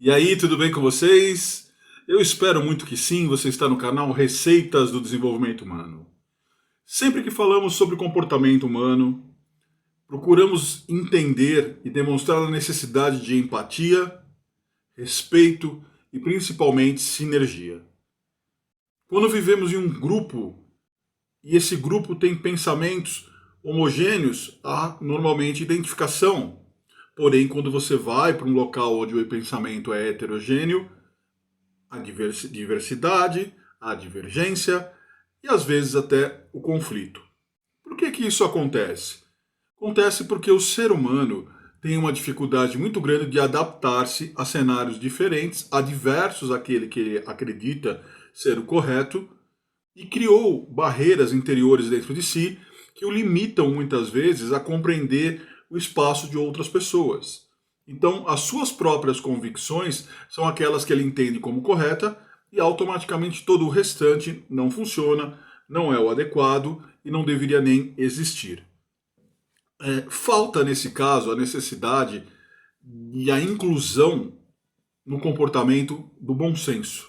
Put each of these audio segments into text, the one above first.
E aí, tudo bem com vocês? Eu espero muito que sim, você está no canal Receitas do Desenvolvimento Humano. Sempre que falamos sobre comportamento humano, procuramos entender e demonstrar a necessidade de empatia, respeito e principalmente sinergia. Quando vivemos em um grupo e esse grupo tem pensamentos homogêneos, há normalmente identificação. Porém, quando você vai para um local onde o pensamento é heterogêneo, a diversidade, a divergência e às vezes até o conflito. Por que isso acontece? Acontece porque o ser humano tem uma dificuldade muito grande de adaptar-se a cenários diferentes, adversos àquele que ele acredita ser o correto, e criou barreiras interiores dentro de si que o limitam muitas vezes a compreender o espaço de outras pessoas. Então, as suas próprias convicções são aquelas que ele entende como correta e automaticamente todo o restante não funciona, não é o adequado e não deveria nem existir. Falta, nesse caso, a necessidade e a inclusão no comportamento do bom senso.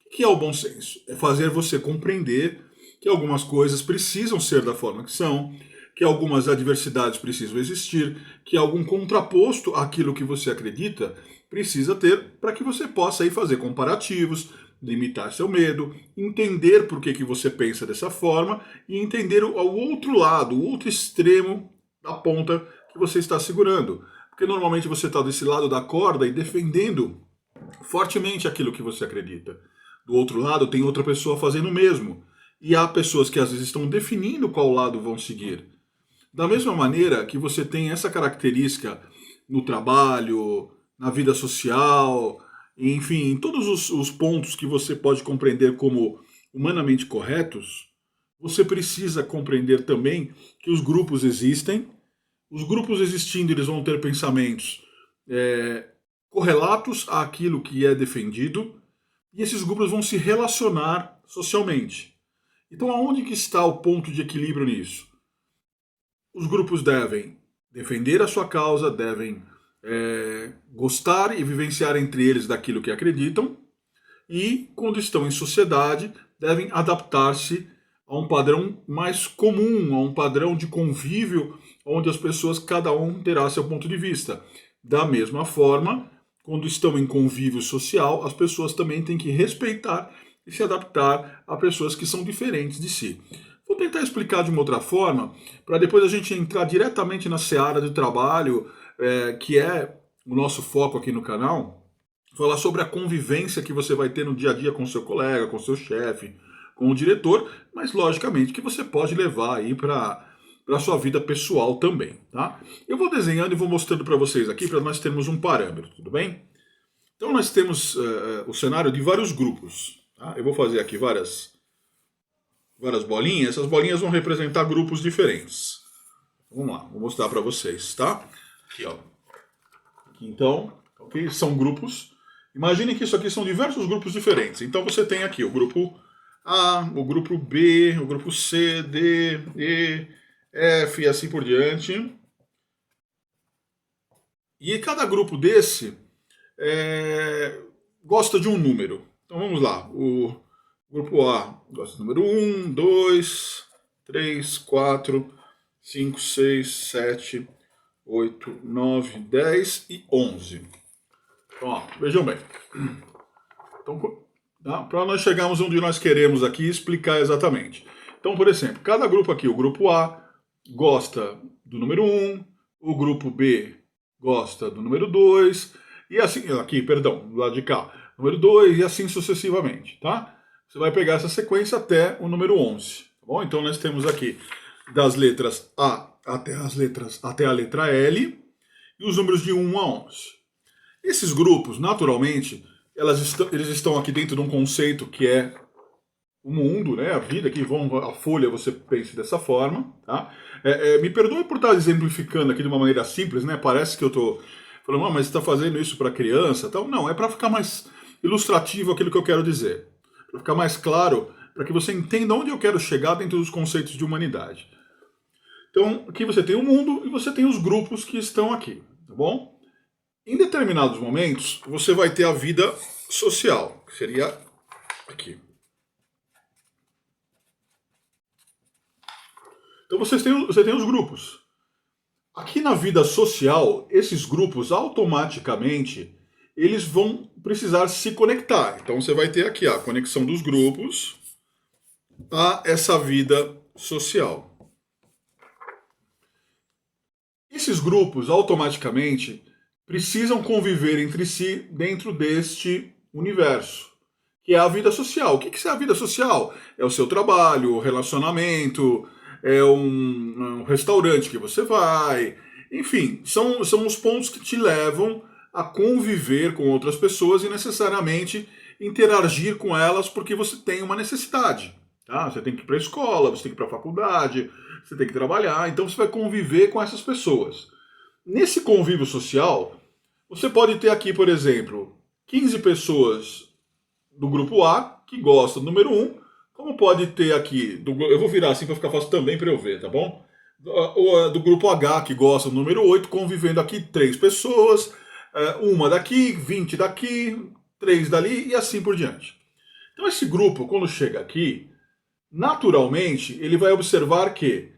O que é o bom senso? É fazer você compreender que algumas coisas precisam ser da forma que são, que algumas adversidades precisam existir, que algum contraposto àquilo que você acredita precisa ter para que você possa aí fazer comparativos, limitar seu medo, entender por que você pensa dessa forma e entender o outro lado, o outro extremo da ponta que você está segurando. Porque normalmente você está desse lado da corda e defendendo fortemente aquilo que você acredita. Do outro lado tem outra pessoa fazendo o mesmo. E há pessoas que às vezes estão definindo qual lado vão seguir. Da mesma maneira que você tem essa característica no trabalho, na vida social, enfim, em todos os pontos que você pode compreender como humanamente corretos, você precisa compreender também que os grupos existem. Os grupos existindo, eles vão ter pensamentos correlatos àquilo que é defendido, e esses grupos vão se relacionar socialmente. Então, aonde que está o ponto de equilíbrio nisso? Os grupos devem defender a sua causa, devem gostar e vivenciar entre eles daquilo que acreditam, e, quando estão em sociedade, devem adaptar-se a um padrão mais comum, a um padrão de convívio, onde as pessoas, cada um terá seu ponto de vista. Da mesma forma, quando estão em convívio social, as pessoas também têm que respeitar e se adaptar a pessoas que são diferentes de si. Vou tentar explicar de uma outra forma, para depois a gente entrar diretamente na seara de trabalho, que é o nosso foco aqui no canal, falar sobre a convivência que você vai ter no dia a dia com seu colega, com seu chefe, com o diretor, mas logicamente que você pode levar aí para a sua vida pessoal também, tá? Eu vou desenhando e vou mostrando para vocês aqui, para nós termos um parâmetro, tudo bem? Então nós temos o cenário de vários grupos, tá? Eu vou fazer aqui várias bolinhas, essas bolinhas vão representar grupos diferentes. Vamos lá, vou mostrar para vocês, tá? Aqui, ó. Aqui, então, ok? São grupos. Imaginem que isso aqui são diversos grupos diferentes. Então você tem aqui o grupo A, o grupo B, o grupo C, D, E, F e assim por diante. E cada grupo desse gosta de um número. Então vamos lá. O grupo A gosta do número 1, 2, 3, 4, 5, 6, 7, 8, 9, 10 e 11. Então, ó, vejam bem. Então, para nós chegarmos onde nós queremos aqui, explicar exatamente. Então, por exemplo, cada grupo aqui, o grupo A gosta do número 1, o grupo B gosta do número 2, e assim, aqui, perdão, do lado de cá, número 2 e assim sucessivamente, tá? Você vai pegar essa sequência até o número 11, tá bom? Então nós temos aqui das letras A até a letra L, e os números de 1 a 11. Esses grupos, naturalmente, eles estão aqui dentro de um conceito que é o mundo, né, a vida, que a folha você pense dessa forma, tá? Me perdoe por estar exemplificando aqui de uma maneira simples, né? Parece que eu estou falando, mas você está fazendo isso para criança, tal? Não, é para ficar mais ilustrativo aquilo que eu quero dizer, para ficar mais claro, para que você entenda onde eu quero chegar dentro dos conceitos de humanidade. Então, aqui você tem o mundo e você tem os grupos que estão aqui, tá bom? Em determinados momentos, você vai ter a vida social, que seria aqui. Então você tem os grupos. Aqui na vida social, esses grupos automaticamente eles vão precisar se conectar. Então você vai ter aqui a conexão dos grupos a essa vida social. Esses grupos automaticamente precisam conviver entre si dentro deste universo, que é a vida social. O que é a vida social? É o seu trabalho, o relacionamento, é um restaurante que você vai, enfim, são os pontos que te levam a conviver com outras pessoas e necessariamente interagir com elas porque você tem uma necessidade. Tá? Você tem que ir para a escola, você tem que ir para a faculdade, você tem que trabalhar, então você vai conviver com essas pessoas. Nesse convívio social, você pode ter aqui, por exemplo, 15 pessoas do grupo A que gostam do número 1, como pode ter aqui, eu vou virar assim para ficar fácil também para eu ver, tá bom? Do grupo H que gosta do número 8, convivendo aqui 3 pessoas, uma daqui, 20 daqui, 3 dali e assim por diante. Então esse grupo, quando chega aqui, naturalmente ele vai observar que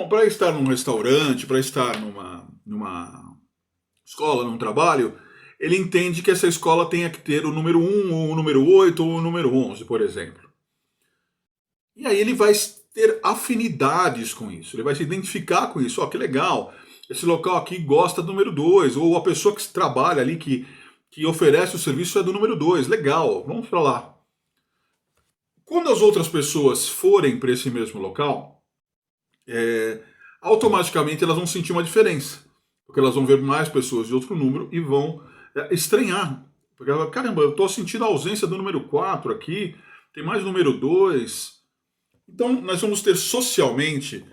para estar num restaurante, para estar numa escola, num trabalho, ele entende que essa escola tenha que ter o número 1, ou o número 8, ou o número 11, por exemplo. E aí ele vai ter afinidades com isso, ele vai se identificar com isso. Ó, que legal, esse local aqui gosta do número 2, ou a pessoa que trabalha ali, que oferece o serviço é do número 2, legal, vamos para lá. Quando as outras pessoas forem para esse mesmo local, automaticamente elas vão sentir uma diferença. Porque elas vão ver mais pessoas de outro número e vão estranhar. Porque, caramba, eu estou sentindo a ausência do número 4 aqui, tem mais número 2. Então, nós vamos ter socialmente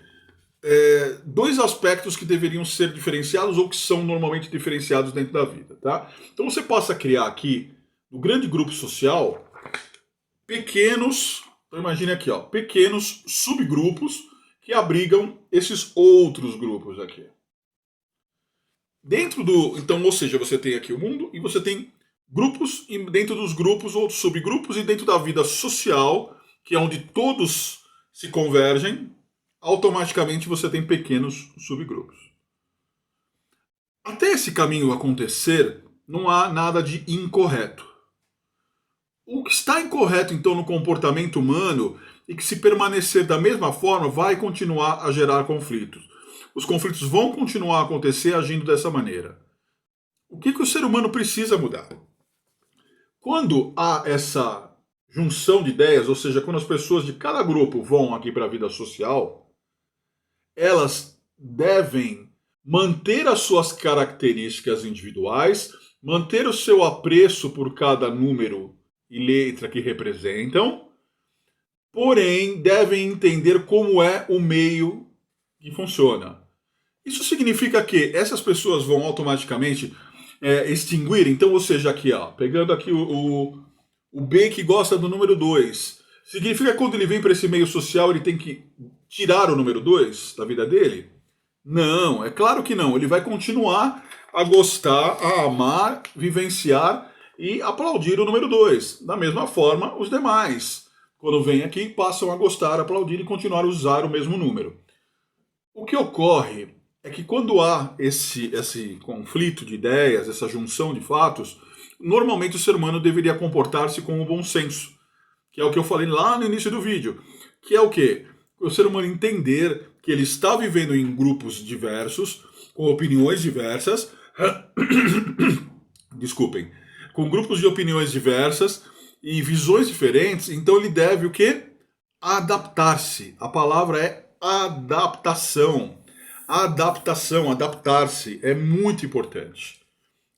dois aspectos que deveriam ser diferenciados ou que são normalmente diferenciados dentro da vida. Tá? Então, você passa a criar aqui, no grande grupo social, pequenos, então imagine aqui, ó, pequenos subgrupos que abrigam esses outros grupos aqui. Dentro do, então, ou seja, você tem aqui o mundo e você tem grupos e dentro dos grupos outros subgrupos e dentro da vida social, que é onde todos se convergem, automaticamente você tem pequenos subgrupos. Até esse caminho acontecer, não há nada de incorreto. O que está incorreto, então, no comportamento humano e que, se permanecer da mesma forma, vai continuar a gerar conflitos. Os conflitos vão continuar a acontecer agindo dessa maneira. O que o ser humano precisa mudar? Quando há essa junção de ideias, ou seja, quando as pessoas de cada grupo vão aqui para a vida social, elas devem manter as suas características individuais, manter o seu apreço por cada número e letra que representam, porém devem entender como é o meio que funciona. Isso significa que essas pessoas vão automaticamente extinguir, então, ou seja, aqui, ó, pegando aqui o B que gosta do número 2, significa que quando ele vem para esse meio social ele tem que tirar o número 2 da vida dele? Não, é claro que não. Ele vai continuar a gostar, a amar, vivenciar e aplaudir o número 2. Da mesma forma, os demais, quando vêm aqui, passam a gostar, aplaudir e continuar a usar o mesmo número. O que ocorre é que quando há esse conflito de ideias, essa junção de fatos, normalmente o ser humano deveria comportar-se com o bom senso, que é o que eu falei lá no início do vídeo, que é o quê? O ser humano entender que ele está vivendo em grupos diversos, com opiniões diversas, desculpem, com grupos de opiniões diversas e visões diferentes, então ele deve o quê? Adaptar-se. A palavra é adaptação. Adaptação, adaptar-se é muito importante.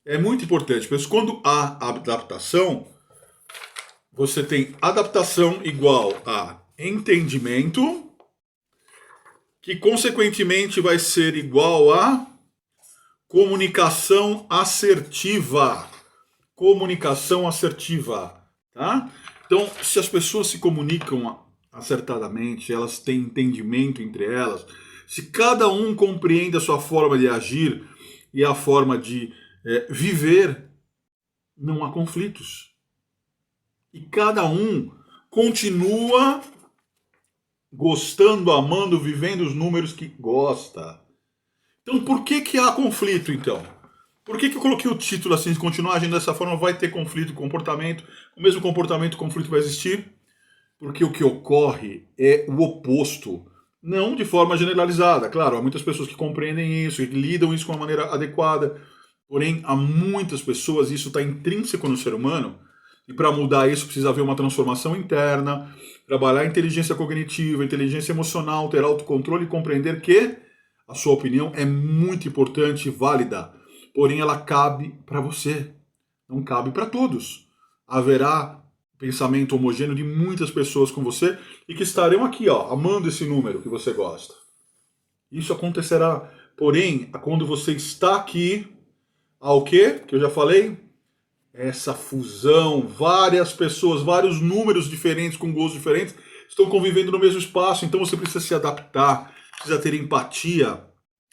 É muito importante, porque quando há adaptação, você tem adaptação igual a entendimento, que consequentemente vai ser igual a comunicação assertiva. Comunicação assertiva, tá? Então, se as pessoas se comunicam acertadamente, elas têm entendimento entre elas, se cada um compreende a sua forma de agir, e a forma de viver, não há conflitos. E cada um continua gostando, amando, vivendo os números que gosta. Então por que há conflito, então? Por que eu coloquei o título assim, se continuar agindo dessa forma, vai ter conflito, comportamento, o mesmo comportamento, conflito vai existir? Porque o que ocorre é o oposto. Não de forma generalizada, claro, há muitas pessoas que compreendem isso, que lidam isso com uma maneira adequada, porém, há muitas pessoas, isso está intrínseco no ser humano, e para mudar isso precisa haver uma transformação interna, trabalhar a inteligência cognitiva, a inteligência emocional, ter autocontrole e compreender que a sua opinião é muito importante e válida, porém ela cabe para você, não cabe para todos. Haverá pensamento homogêneo de muitas pessoas com você e que estarão aqui, ó, amando esse número que você gosta. Isso acontecerá, porém, quando você está aqui, ao quê? Que eu já falei? Essa fusão, várias pessoas, vários números diferentes, com gostos diferentes, estão convivendo no mesmo espaço, então você precisa se adaptar, precisa ter empatia,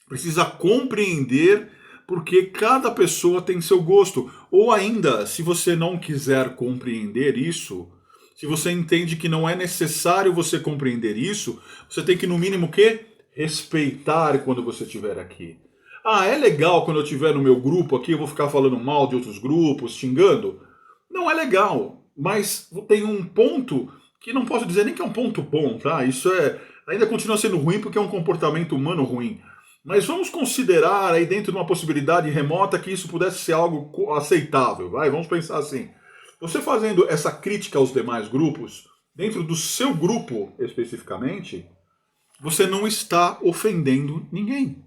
precisa compreender porque cada pessoa tem seu gosto. Ou ainda, se você não quiser compreender isso, se você entende que não é necessário você compreender isso, você tem que, no mínimo, o quê? Respeitar quando você estiver aqui. Ah, é legal quando eu estiver no meu grupo aqui, eu vou ficar falando mal de outros grupos, xingando? Não é legal, mas tem um ponto que não posso dizer nem que é um ponto bom, tá? Isso ainda continua sendo ruim porque é um comportamento humano ruim. Mas vamos considerar aí dentro de uma possibilidade remota que isso pudesse ser algo aceitável, vai? Vamos pensar assim. Você fazendo essa crítica aos demais grupos, dentro do seu grupo especificamente, você não está ofendendo ninguém.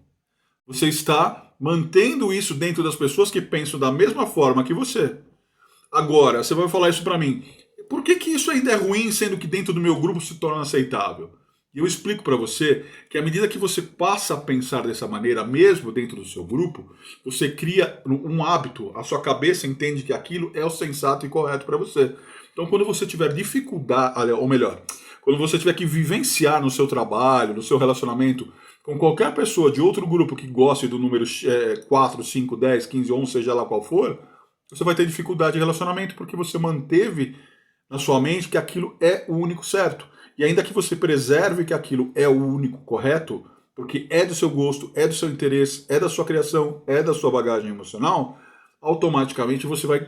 Você está mantendo isso dentro das pessoas que pensam da mesma forma que você. Agora, você vai falar isso para mim. Por que isso ainda é ruim, sendo que dentro do meu grupo se torna aceitável? E eu explico para você que à medida que você passa a pensar dessa maneira, mesmo dentro do seu grupo, você cria um hábito, a sua cabeça entende que aquilo é o sensato e correto para você. Então, quando você tiver dificuldade, ou melhor, quando você tiver que vivenciar no seu trabalho, no seu relacionamento, com qualquer pessoa de outro grupo que goste do número 4, 5, 10, 15, 11, seja lá qual for, você vai ter dificuldade de relacionamento porque você manteve na sua mente que aquilo é o único certo. E ainda que você preserve que aquilo é o único correto, porque é do seu gosto, é do seu interesse, é da sua criação, é da sua bagagem emocional, automaticamente você vai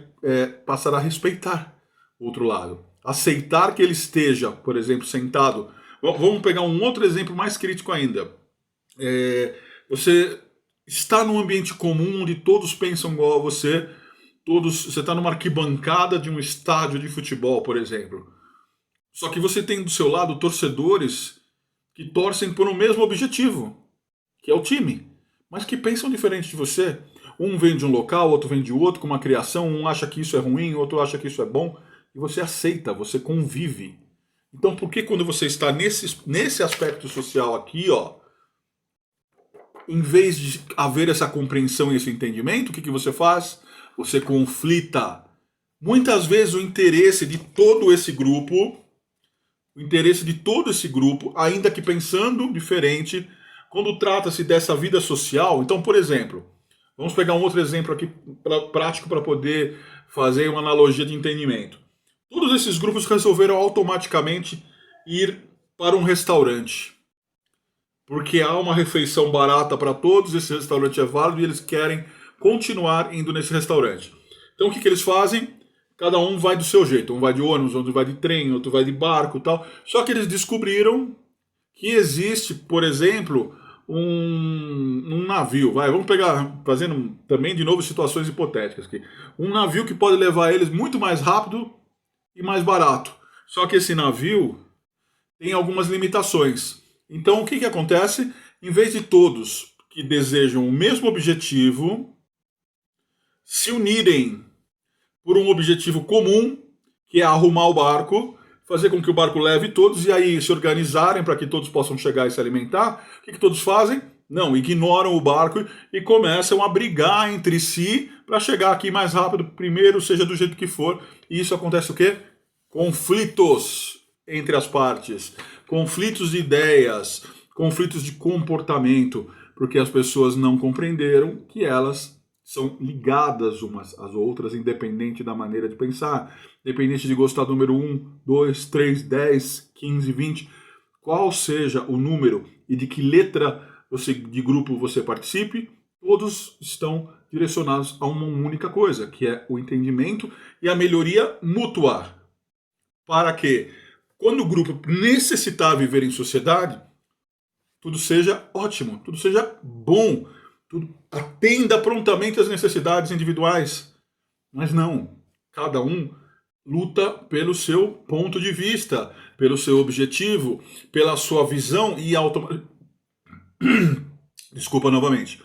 passar a respeitar o outro lado. Aceitar que ele esteja, por exemplo, sentado. Vamos pegar um outro exemplo mais crítico ainda. Você está num ambiente comum onde todos pensam igual a você, você está numa arquibancada de um estádio de futebol, por exemplo. Só que você tem do seu lado torcedores que torcem por um mesmo objetivo, que é o time, mas que pensam diferente de você. Um vem de um local, outro vem de outro, com uma criação, um acha que isso é ruim, outro acha que isso é bom, e você aceita, você convive. Então por que quando você está nesse aspecto social aqui, ó, em vez de haver essa compreensão e esse entendimento, o que você faz? Você conflita. Muitas vezes o interesse de todo esse grupo, ainda que pensando diferente, quando trata-se dessa vida social. Então, por exemplo, vamos pegar um outro exemplo aqui prático para poder fazer uma analogia de entendimento. Todos esses grupos resolveram automaticamente ir para um restaurante, porque há uma refeição barata para todos, esse restaurante é válido e eles querem continuar indo nesse restaurante. Então o que eles fazem? Cada um vai do seu jeito. Um vai de ônibus, outro vai de trem, outro vai de barco e tal. Só que eles descobriram que existe, por exemplo, um navio. Vamos pegar, fazendo também de novo situações hipotéticas aqui. Um navio que pode levar eles muito mais rápido e mais barato. Só que esse navio tem algumas limitações. Então o que acontece? Em vez de todos que desejam o mesmo objetivo se unirem por um objetivo comum, que é arrumar o barco, fazer com que o barco leve todos e aí se organizarem para que todos possam chegar e se alimentar, o que todos fazem? Não, ignoram o barco e começam a brigar entre si para chegar aqui mais rápido, primeiro, seja do jeito que for. E isso acontece o quê? Conflitos entre as partes, conflitos de ideias, conflitos de comportamento. Porque as pessoas não compreenderam que elas são ligadas umas às outras, independente da maneira de pensar, independente de gostar do número 1, 2, 3, 10, 15, 20, qual seja o número e de que letra de grupo você participe, todos estão direcionados a uma única coisa, que é o entendimento e a melhoria mútua. Para que, quando o grupo necessitar viver em sociedade, tudo seja ótimo, tudo seja bom, tudo atenda prontamente às necessidades individuais. Mas não, cada um luta pelo seu ponto de vista, pelo seu objetivo, pela sua visão e Desculpa novamente.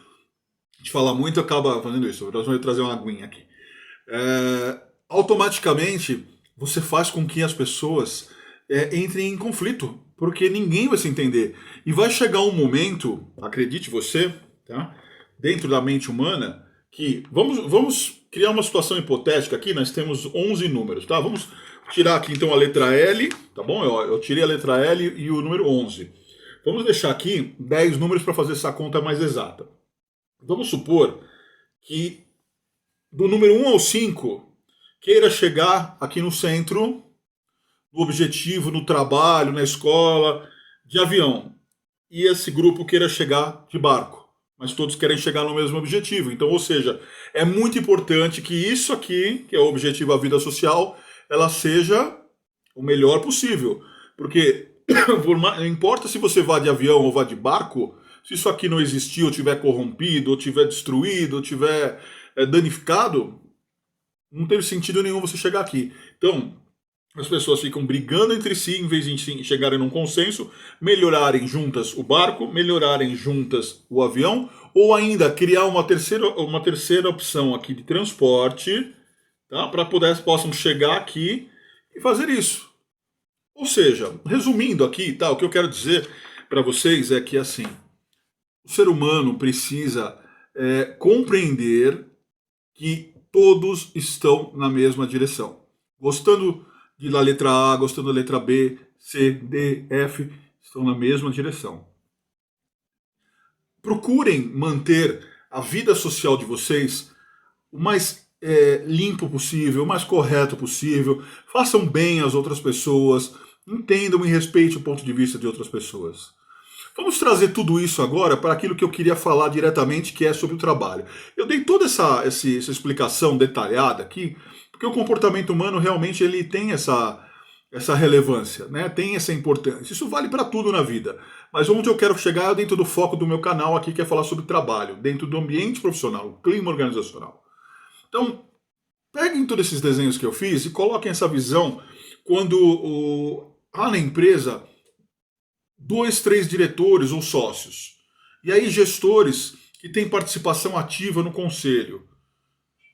A gente fala muito e acaba fazendo isso. Nós vamos trazer uma aguinha aqui. Automaticamente, você faz com que as pessoas entrem em conflito, porque ninguém vai se entender. E vai chegar um momento, acredite você, tá? Dentro da mente humana, que vamos criar uma situação hipotética aqui. Nós temos 11 números, tá? Vamos tirar aqui então a letra L, tá bom? Eu tirei a letra L e o número 11. Vamos deixar aqui 10 números para fazer essa conta mais exata. Vamos supor que do número 1 ao 5 queira chegar aqui no centro, no objetivo, no trabalho, na escola, de avião. E esse grupo queira chegar de barco. Mas todos querem chegar no mesmo objetivo. Então, ou seja, é muito importante que isso aqui, que é o objetivo da vida social, ela seja o melhor possível. Porque não importa se você vá de avião ou vá de barco, se isso aqui não existir, ou tiver corrompido, ou tiver destruído, ou tiver danificado, não teve sentido nenhum você chegar aqui. Então, as pessoas ficam brigando entre si, em vez de chegarem num consenso, melhorarem juntas o barco, melhorarem juntas o avião, ou ainda criar uma terceira opção aqui de transporte, tá? Para possam chegar aqui e fazer isso. Ou seja, resumindo aqui, tá, o que eu quero dizer para vocês é que assim, o ser humano precisa compreender que todos estão na mesma direção. Gostando da letra A, gostando da letra B, C, D, F, estão na mesma direção. Procurem manter a vida social de vocês o mais limpo possível, o mais correto possível. Façam bem às outras pessoas, entendam e respeitem o ponto de vista de outras pessoas. Vamos trazer tudo isso agora para aquilo que eu queria falar diretamente, que é sobre o trabalho. Eu dei toda essa explicação detalhada aqui, porque o comportamento humano realmente ele tem essa relevância, né? Tem essa importância. Isso vale para tudo na vida. Mas onde eu quero chegar é dentro do foco do meu canal aqui, que é falar sobre trabalho, dentro do ambiente profissional, o clima organizacional. Então, peguem todos esses desenhos que eu fiz e coloquem essa visão quando há na empresa 2, 3 diretores ou sócios. E aí gestores que têm participação ativa no conselho.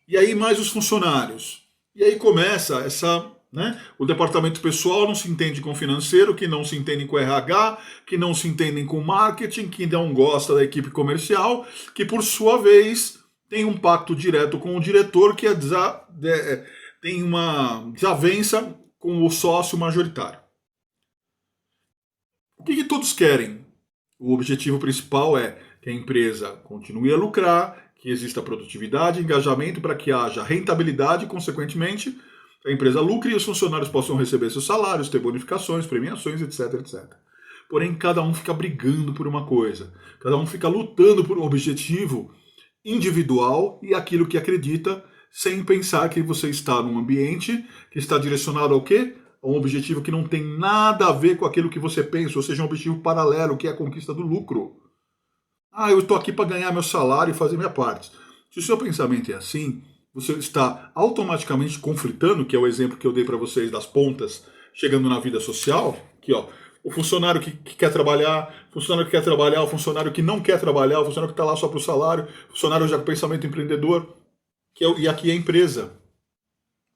E aí mais os funcionários. E aí começa essa... Né? O departamento pessoal não se entende com o financeiro, que não se entende com o RH, que não se entendem com o marketing, que não gosta da equipe comercial, que por sua vez tem um pacto direto com o diretor que tem uma desavença com o sócio majoritário. O que todos querem? O objetivo principal é que a empresa continue a lucrar, que exista produtividade, engajamento para que haja rentabilidade e, consequentemente, a empresa lucre e os funcionários possam receber seus salários, ter bonificações, premiações, etc, etc. Porém, cada um fica brigando por uma coisa. Cada um fica lutando por um objetivo individual e aquilo que acredita, sem pensar que você está num ambiente que está direcionado ao quê? A um objetivo que não tem nada a ver com aquilo que você pensa, ou seja, um objetivo paralelo, que é a conquista do lucro. Eu estou aqui para ganhar meu salário e fazer minha parte. Se o seu pensamento é assim, você está automaticamente conflitando, que é o exemplo que eu dei para vocês das pontas, chegando na vida social, que ó, o funcionário que quer trabalhar, o funcionário que quer trabalhar, o funcionário que não quer trabalhar, o funcionário que está lá só para o salário, o funcionário já com pensamento empreendedor, e aqui é a empresa.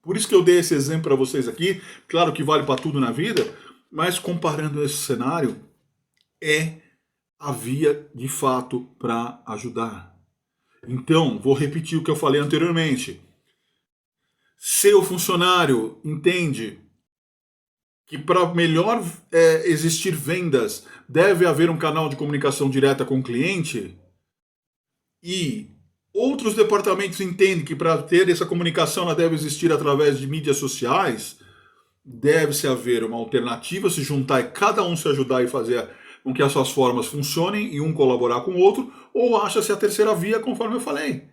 Por isso que eu dei esse exemplo para vocês aqui, claro que vale para tudo na vida, mas comparando esse cenário, é a via de fato para ajudar. Então, vou repetir o que eu falei anteriormente. Seu funcionário entende que para melhor existir vendas, deve haver um canal de comunicação direta com o cliente, e outros departamentos entendem que para ter essa comunicação ela deve existir através de mídias sociais, deve-se haver uma alternativa, se juntar e cada um se ajudar e fazer com que as suas formas funcionem e um colaborar com o outro, ou acha-se a terceira via, conforme eu falei.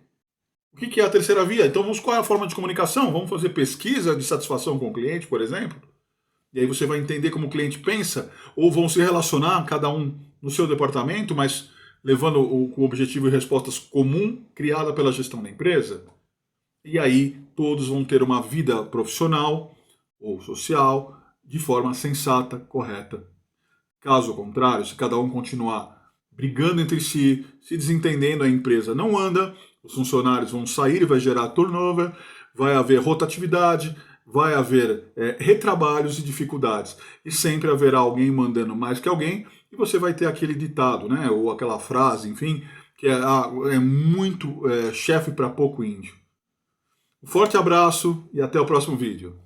O que é a terceira via? Então, qual é a forma de comunicação? Vamos fazer pesquisa de satisfação com o cliente, por exemplo? E aí você vai entender como o cliente pensa, ou vão se relacionar, cada um no seu departamento, mas levando o objetivo e respostas comum criada pela gestão da empresa. E aí todos vão ter uma vida profissional ou social de forma sensata, correta. Caso contrário, se cada um continuar brigando entre si, se desentendendo, a empresa não anda, os funcionários vão sair e vai gerar turnover, vai haver rotatividade, vai haver retrabalhos e dificuldades. E sempre haverá alguém mandando mais que alguém, e você vai ter aquele ditado, né, ou aquela frase, enfim, que é muito chefe para pouco índio. Um forte abraço e até o próximo vídeo.